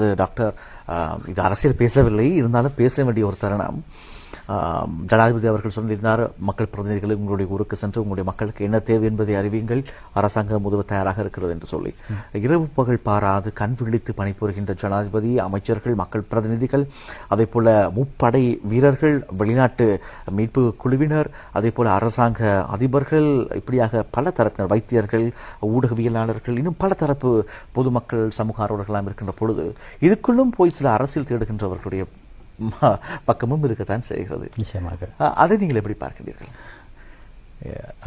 இப்பொழுது டாக்டர் இது அரசியல் பேசவில்லை, இருந்தாலும் பேச வேண்டிய ஒரு தருணம். ஜனாதிபதி அவர்கள் சொல்லியிருந்தார், மக்கள் பிரதிநிதிகள் உங்களுடைய ஊருக்கு சென்று உங்களுடைய மக்களுக்கு என்ன தேவை என்பதை அறிவியுங்கள், அரசாங்கம் உதவ தயாராக இருக்கிறது என்று சொல்லி இரவு பகல் பாராது கண் விழித்து பணிபுரிகின்ற ஜனாதிபதி, அமைச்சர்கள், மக்கள் பிரதிநிதிகள், அதே போல முப்படை வீரர்கள், வெளிநாட்டு மீட்பு குழுவினர், அதே போல அரசாங்க அதிபர்கள், இப்படியாக பல தரப்பினர், வைத்தியர்கள், ஊடகவியலாளர்கள், இன்னும் பல தரப்பு பொதுமக்கள், சமூக ஆர்வலர்களாம் இருக்கின்ற பொழுது இதுக்குள்ளும் போய் சில அரசியல் தேடுகின்றவர்களுடைய பக்கமும் இருக்கத்தான் செய்கிறது. நிச்சயமாக அதை நீங்கள் எப்படி பார்க்கிறீர்கள்?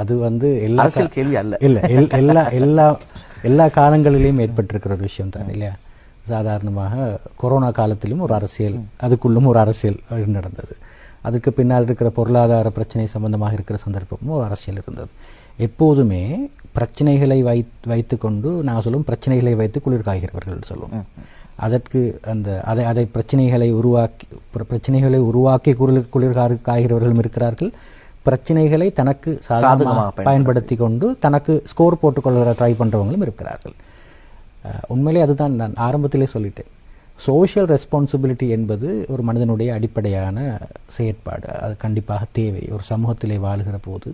அது அரசியல் கேள்வி அல்ல, எல்லா காலங்களிலும் ஏற்பட்டிருக்கிற ஒரு விஷயம் தான் இல்லையா. சாதாரணமாக கொரோனா காலத்திலும் ஒரு அரசியல், அதுக்குள்ளும் ஒரு அரசியல் நடந்தது. அதுக்கு பின்னால் இருக்கிற பொருளாதார பிரச்சனை சம்பந்தமாக இருக்கிற சந்தர்ப்பமும் ஒரு அரசியல் இருந்தது. எப்போதுமே பிரச்சனைகளை வைத்துக்கொண்டு நாங்கள் சொல்லுவோம், பிரச்சனைகளை வைத்து குளிர் காய்கிறவர்கள் சொல்லுவோம். அதற்கு அதை பிரச்சனைகளை உருவாக்கி குளிர் காய்கிறவர்களும் இருக்கிறார்கள். பிரச்சனைகளை தனக்கு சாதகமாக பயன்படுத்தி கொண்டு தனக்கு ஸ்கோர் போட்டுக்கொள்ள ட்ரை பண்றவங்களும் இருக்கிறார்கள். உண்மையிலே அதுதான் நான் ஆரம்பத்திலே சொல்லிட்டேன். சோஷியல் ரெஸ்பான்சிபிலிட்டி என்பது ஒரு மனிதனுடைய அடிப்படையான செயற்பாடு. அது கண்டிப்பாக தேவை. ஒரு சமூகத்திலே வாழுகிற போது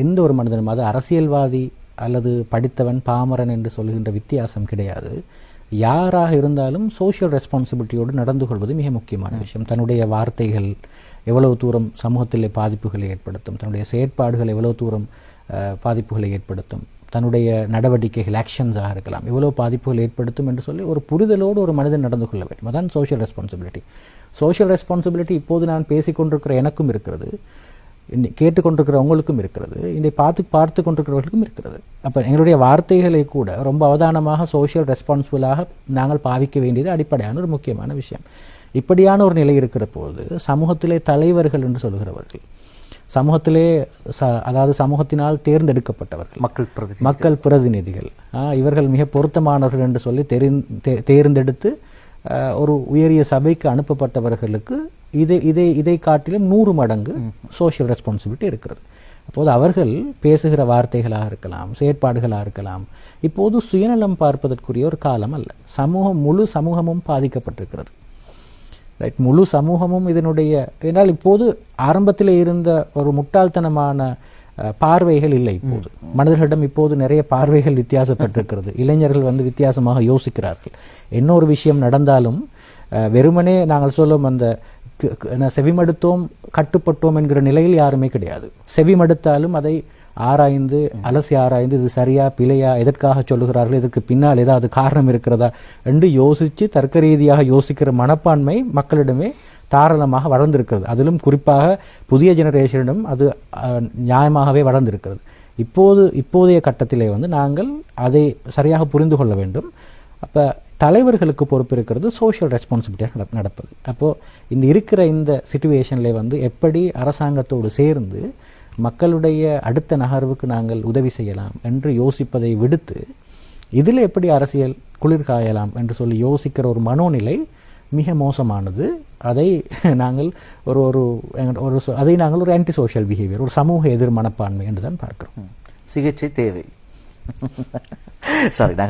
எந்த ஒரு மனிதனும், அது அரசியல்வாதி அல்லது படித்தவன் பாமரன் என்று சொல்கின்ற வித்தியாசம் கிடையாது. யாராக இருந்தாலும் சோஷியல் ரெஸ்பான்சிபிலிட்டியோடு நடந்து கொள்வது மிக முக்கியமான விஷயம். தன்னுடைய வார்த்தைகள் எவ்வளவு தூரம் சமூகத்திலே பாதிப்புகளை ஏற்படுத்தும், தன்னுடைய செயற்பாடுகள் எவ்வளவு தூரம் பாதிப்புகளை ஏற்படுத்தும், தன்னுடைய நடவடிக்கைகள் ஆக்ஷன்ஸாக இருக்கலாம் எவ்வளவு பாதிப்புகள் ஏற்படுத்தும் என்று சொல்லி ஒரு புரிதலோடு ஒரு மனிதன் நடந்து கொள்ள வேண்டும். அதான் சோஷியல் ரெஸ்பான்சிபிலிட்டி. சோஷியல் ரெஸ்பான்சிபிலிட்டி இப்போது நான் பேசிக்கொண்டிருக்கிற எனக்கும் இருக்கிறது, கேட்டுக்கொண்டிருக்கிறவங்களுக்கும் இருக்கிறது, இதை பார்த்து கொண்டிருக்கிறவர்களுக்கும் இருக்கிறது. அப்போ எங்களுடைய வார்த்தைகளை கூட ரொம்ப அவதானமாக சோஷியல் ரெஸ்பான்சிபிளாக நாங்கள் பாவிக்க வேண்டியது அடிப்படையான ஒரு முக்கியமான விஷயம். இப்படியான ஒரு நிலை இருக்கிற போது சமூகத்திலே தலைவர்கள் என்று சொல்கிறவர்கள், சமூகத்திலே அதாவது சமூகத்தினால் தேர்ந்தெடுக்கப்பட்டவர்கள், மக்கள் பிரதிநிதிகள், இவர்கள் மிக பொருத்தமானவர்கள் என்று சொல்லி தேர்ந்தெடுத்து ஒரு உயரிய சபைக்கு அனுப்பப்பட்டவர்களுக்கு இதை காட்டிலும் 100 மடங்கு சோஷியல் ரெஸ்பான்சிபிலிட்டி இருக்கிறது. அப்போது அவர்கள் பேசுகிற வார்த்தைகளாக இருக்கலாம், செயற்பாடுகளாக இருக்கலாம். இப்போது சுயநலம் பார்ப்பதற்குரிய ஒரு காலம் அல்ல. முழு சமூகமும் பாதிக்கப்பட்டிருக்கிறது. ரைட், முழு சமூகமும் இதனுடைய, என்றால் இப்போது ஆரம்பத்தில் இருந்த ஒரு முட்டாள்தனமான பார்வைகள் இல்லை. இப்போது மனிதர்களிடம் இப்போது நிறைய பார்வைகள் வித்தியாசப்பட்டிருக்கிறது. இளைஞர்கள் வித்தியாசமாக யோசிக்கிறார்கள். என்ன ஒரு விஷயம் நடந்தாலும் வெறுமனே நாங்கள் சொல்லும் அந்த செவிமடுத்தோம் கட்டுப்பட்டோம் என்கிற நிலையில் யாருமே கிடையாது. செவிமடுத்தாலும் அதை அலசி ஆராய்ந்து இது சரியா பிழையா, எதற்காக சொல்லுகிறார்கள், இதற்கு பின்னால் ஏதாவது காரணம் இருக்கிறதா என்று யோசித்து தர்க்க ரீதியாக யோசிக்கிற மனப்பான்மை மக்களிடமே தாராளமாக வளர்ந்திருக்கிறது. அதிலும் குறிப்பாக புதிய ஜெனரேஷனிடம் அது நியாயமாகவே வளர்ந்திருக்கிறது. இப்போதைய கட்டத்திலே நாங்கள் அதை சரியாக புரிந்து கொள்ள வேண்டும். அப்போ தலைவர்களுக்கு பொறுப்பு இருக்கிறது சோஷியல் ரெஸ்பான்சிபிலிட்டியாக நடப்பது. அப்போது இருக்கிற இந்த சிச்சுவேஷனில் எப்படி அரசாங்கத்தோடு சேர்ந்து மக்களுடைய அடுத்த நகர்வுக்கு நாங்கள் உதவி செய்யலாம் என்று யோசிப்பதை விடுத்து இதில் எப்படி அரசியல் குளிர் காயலாம் என்று சொல்லி யோசிக்கிற ஒரு மனோநிலை மிக மோசமானது. அதை நாங்கள் ஒரு ஆன்டி சோஷியல் பிஹேவியர், ஒரு சமூக எதிர் மனப்பான்மை என்று தான் பார்க்கிறோம். சிகிச்சை தேவை. சாரி, நாங்கள்